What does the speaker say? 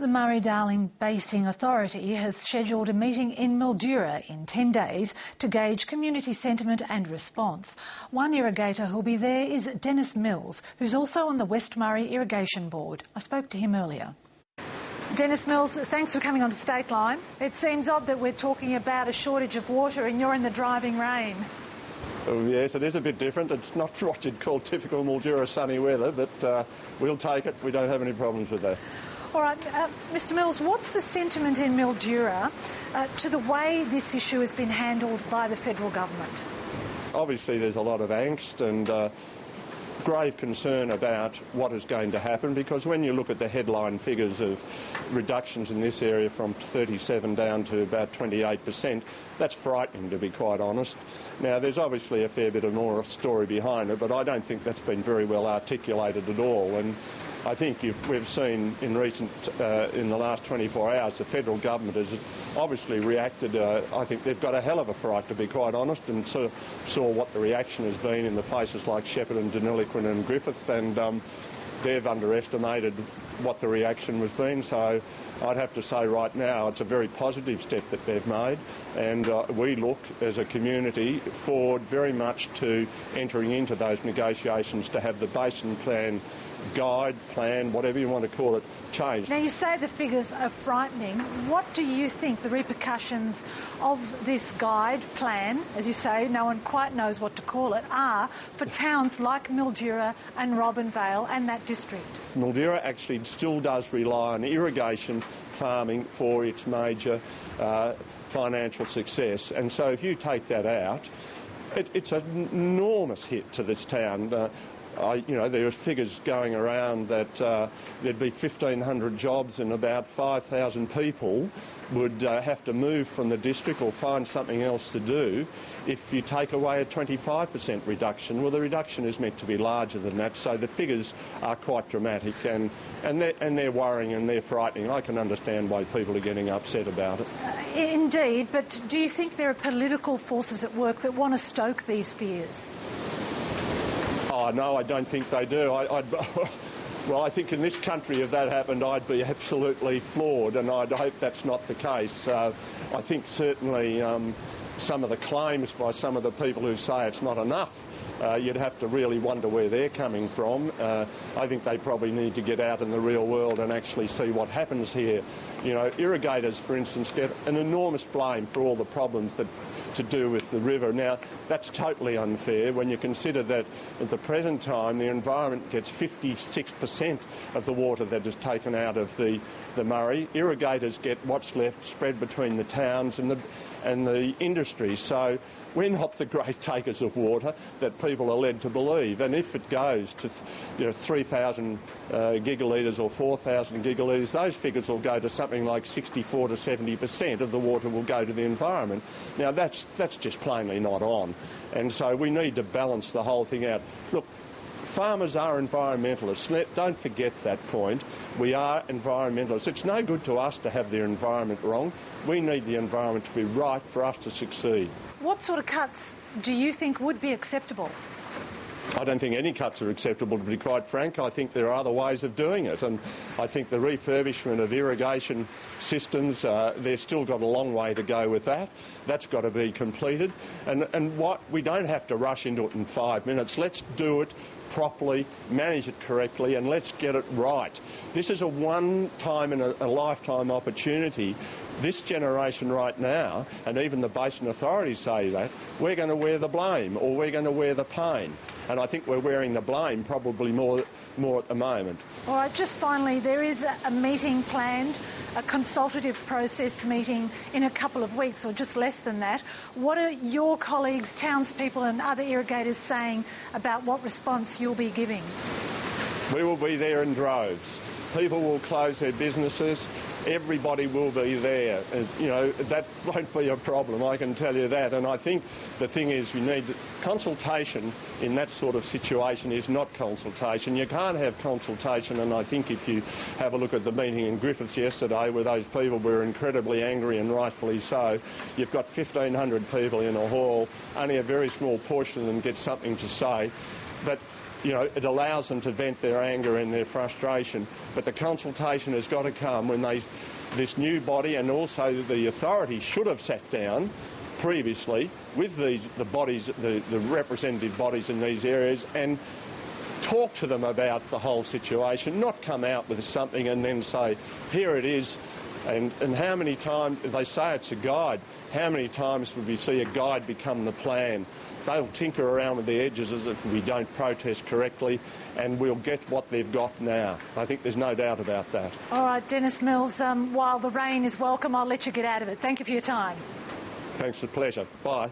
The Murray-Darling Basin Authority has scheduled a meeting in Mildura in 10 days to gauge community sentiment and response. One irrigator who'll be there is Dennis Mills, who's also on the West Murray Irrigation Board. I spoke to him earlier. Dennis Mills, thanks for coming on to State Line. It seems odd that we're talking about a shortage of water and you're in the driving rain. Oh, yes, it is a bit different. It's not what you'd call typical Mildura sunny weather, but we'll take it. We don't have any problems with that. All right, Mr Mills, what's the sentiment in Mildura to the way this issue has been handled by the federal government? Obviously there's a lot of angst and grave concern about what is going to happen, because when you look at the headline figures of reductions in this area from 37 down to about 28%, that's frightening, to be quite honest. Now, there's obviously a fair bit of more story behind it, but I don't think that's been very well articulated at all. And I think we've seen in the last 24 hours, the federal government has obviously reacted. I think they've got a hell of a fright, to be quite honest, and saw what the reaction has been in the places like Shepparton, Deniliquin and Griffith, and they've underestimated what the reaction has been. So I'd have to say right now it's a very positive step that they've made, and we look as a community forward very much to entering into those negotiations to have the basin plan, guide, plan, whatever you want to call it, changed. Now, you say the figures are frightening. What do you think the repercussions of this guide plan, as you say, no one quite knows what to call it, are for towns like Mildura and Robinvale and that district? Mildura actually still does rely on irrigation farming for its major financial success, and so if you take that out, it's an enormous hit to this town. There are figures going around that there'd be 1,500 jobs and about 5,000 people would have to move from the district or find something else to do if you take away a 25% reduction. Well, the reduction is meant to be larger than that, so the figures are quite dramatic, and they're worrying and they're frightening. I can understand why people are getting upset about it. Indeed, but do you think there are political forces at work that want to stoke these fears? Oh, no, I don't think they do. Well, I think in this country, if that happened, I'd be absolutely floored, and I'd hope that's not the case. I think certainly some of the claims by some of the people who say it's not enough, you'd have to really wonder where they're coming from. I think they probably need to get out in the real world and actually see what happens here. You know, irrigators, for instance, get an enormous blame for all the problems to do with the river. Now, that's totally unfair when you consider that at the present time the environment gets 56% of the water that is taken out of the Murray. Irrigators get what's left spread between the towns and the industry. So we're not the great takers of water that people are led to believe. And if it goes to 3,000 gigalitres or 4,000 gigalitres, those figures will go to something like 64 to 70% of the water will go to the environment. Now, that's just plainly not on. And so we need to balance the whole thing out. Look, farmers are environmentalists. Don't forget that point. We are environmentalists. It's no good to us to have the environment wrong. We need the environment to be right for us to succeed. What sort of cuts do you think would be acceptable? I don't think any cuts are acceptable, to be quite frank. I think there are other ways of doing it, and I think the refurbishment of irrigation systems, they've still got a long way to go with that. That's got to be completed, and we don't have to rush into it in 5 minutes. Let's do it properly, manage it correctly, and let's get it right. This is a one-time in a lifetime opportunity. This generation right now, and even the basin authorities say that, we're going to wear the blame or we're going to wear the pain. And I think we're wearing the blame probably more at the moment. All right, just finally, there is a meeting planned, a consultative process meeting in a couple of weeks or just less than that. What are your colleagues, townspeople and other irrigators saying about what response you'll be giving? We will be there in droves. People will close their businesses. Everybody will be there. That won't be a problem, I can tell you that. And I think the thing is, we need consultation in that sort of situation is not consultation. You can't have consultation, and I think if you have a look at the meeting in Griffiths yesterday where those people were incredibly angry, and rightfully so, you've got 1,500 people in a hall, only a very small portion of them get something to say. But it allows them to vent their anger and their frustration. But the consultation has got to come when this new body, and also the authorities should have sat down previously with the bodies, the representative bodies in these areas, and talk to them about the whole situation, not come out with something and then say, here it is. And how many times, they say it's a guide, how many times would we see a guide become the plan? They'll tinker around with the edges as if we don't protest correctly, and we'll get what they've got now. I think there's no doubt about that. All right, Dennis Mills, while the rain is welcome, I'll let you get out of it. Thank you for your time. Thanks, a pleasure. Bye.